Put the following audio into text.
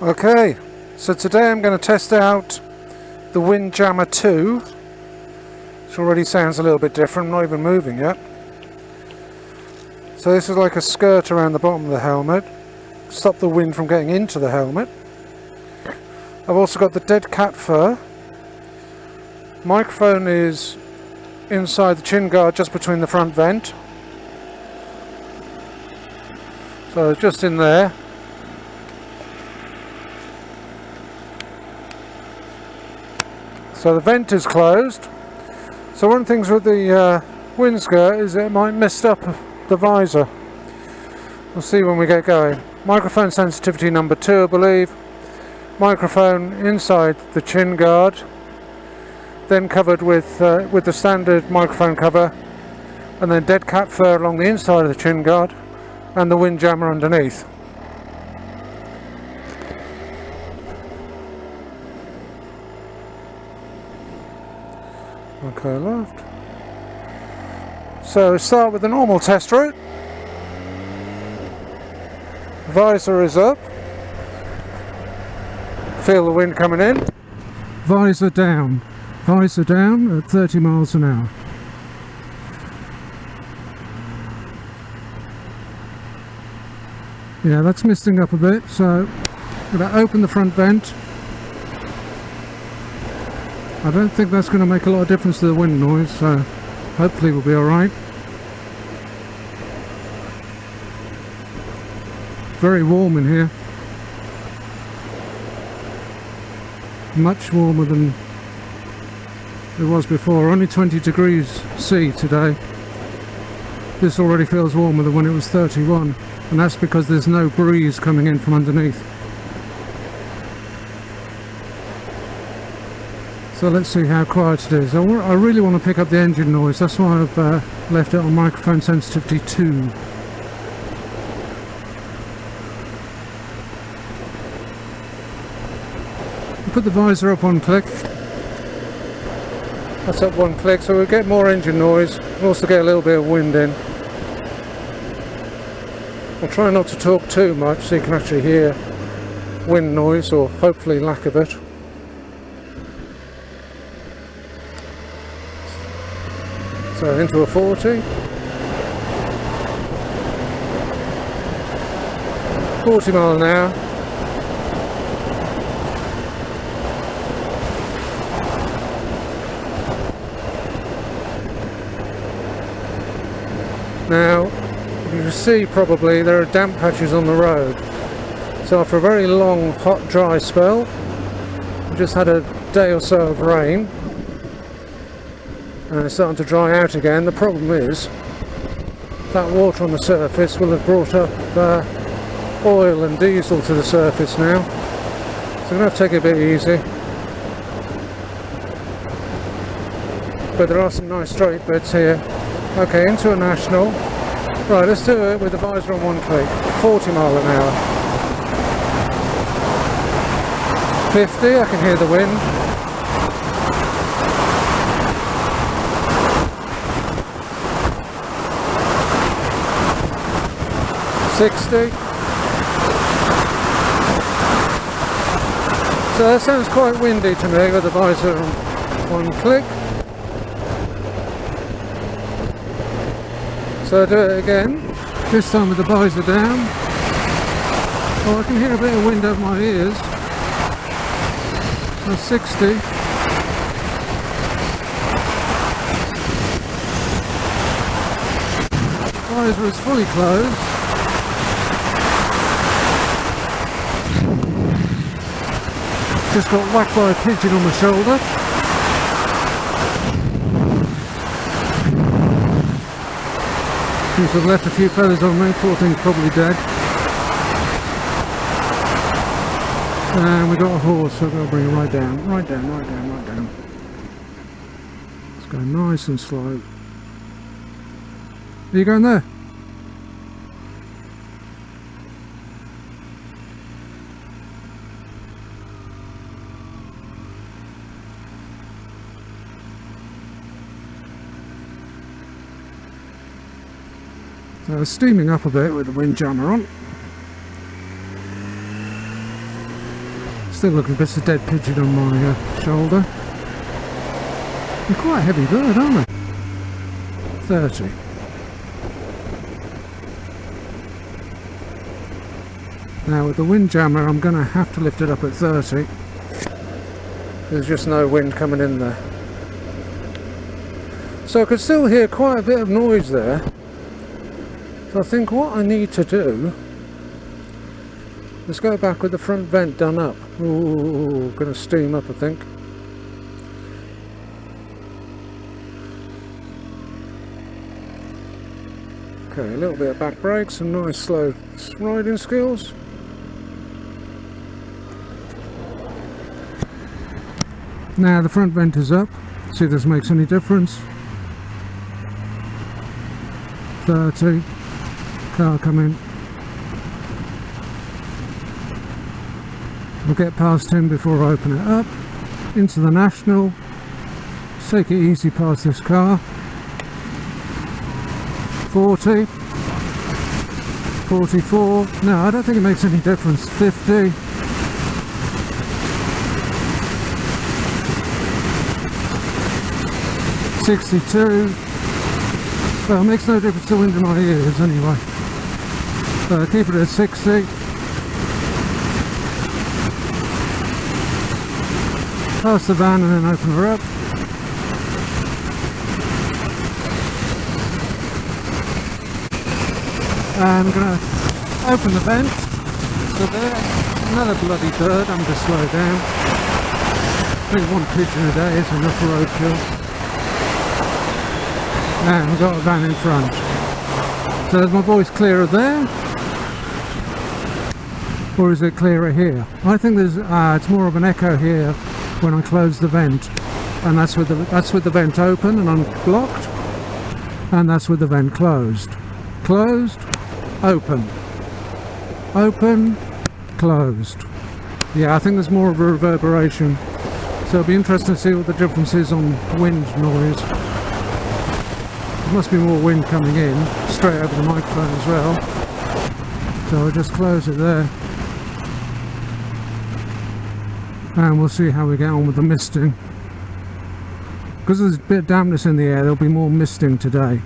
Okay, so today I'm going to test out the Windjammer 2. It already sounds a little bit different, I'm not even moving yet. So this is like a skirt around the bottom of the helmet, stop the wind from getting into the helmet. I've also got the dead cat fur. Microphone is inside the chin guard just between the front vent. So just in there. So the vent is closed. So one of the things with the windskirt is it might mess up the visor. We'll see when we get going. Microphone sensitivity number 2, I believe. Microphone inside the chin guard, then covered with the standard microphone cover, and then dead cat fur along the inside of the chin guard, and the Windjammer underneath. Okay, left. So start with the normal test route. Visor is up. Feel the wind coming in. Visor down. Visor down at 30 miles an hour. Yeah, that's misting up a bit, so I'm going to open the front vent. I don't think that's going to make a lot of difference to the wind noise, so hopefully we'll be alright. Very warm in here. Much warmer than it was before. Only 20 degrees C today. This already feels warmer than when it was 31, and that's because there's no breeze coming in from underneath. So let's see how quiet it is. I really want to pick up the engine noise, that's why I've left it on microphone sensitivity 2. Put the visor up 1 click. That's up 1 click, so we'll get more engine noise. We'll also get a little bit of wind in. I'll try not to talk too much so you can actually hear wind noise, or hopefully lack of it. So into a 40. 40 mile an hour. Now, you can see probably there are damp patches on the road. So after a very long, hot, dry spell, we just had a day or so of rain. And it's starting to dry out again. The problem is that water on the surface will have brought up oil and diesel to the surface now. So I'm going to have to take it a bit easy. But there are some nice straight bits here. Okay, into a national. Right, let's do it with the visor on 1 click. 40 mile an hour. 50, I can hear the wind. 60. So that sounds quite windy to me with the visor on 1 click. So do it again, this time with the visor down. Oh, I can hear a bit of wind over my ears. That's 60. Visor is fully closed. Just got whacked by a pigeon on the shoulder. Seems to have left a few feathers on me, poor thing's probably dead. And we got a horse, so we'll bring it right down, right down, right down, right down. Let's go nice and slow. Are you going there? So steaming up a bit with the Windjammer on. Still looking, there's a dead pigeon on my shoulder. They're quite a heavy bird, aren't they? 30. Now with the Windjammer I'm going to have to lift it up at 30. There's just no wind coming in there. So I could still hear quite a bit of noise there. So I think what I need to do is go back with the front vent done up. Ooh, gonna steam up I think. Okay, a little bit of back brake, some nice slow riding skills. Now the front vent is up, see if this makes any difference. 30, car coming. We'll get past him before I open it up. Into the National. Let's take it easy past this car. 40. 44. No, I don't think it makes any difference. 50. 62. Well, it makes no difference to wind in my ears anyway. So keep it at 60. Pass the van and then open her up. And I'm going to open the vent. So there, another bloody bird. I'm going to slow down. I think one pigeon a day is enough roadkill. And we've got a van in front. So is my voice clearer there? Or is it clearer here? I think there's it's more of an echo here when I close the vent. And that's with the vent open and unblocked. And that's with the vent closed. Closed, open. Open, closed. Yeah, I think there's more of a reverberation. So it'll be interesting to see what the difference is on wind noise. There must be more wind coming in, straight over the microphone as well. So I'll just close it there. And we'll see how we get on with the misting. Because there's a bit of dampness in the air, there'll be more misting today.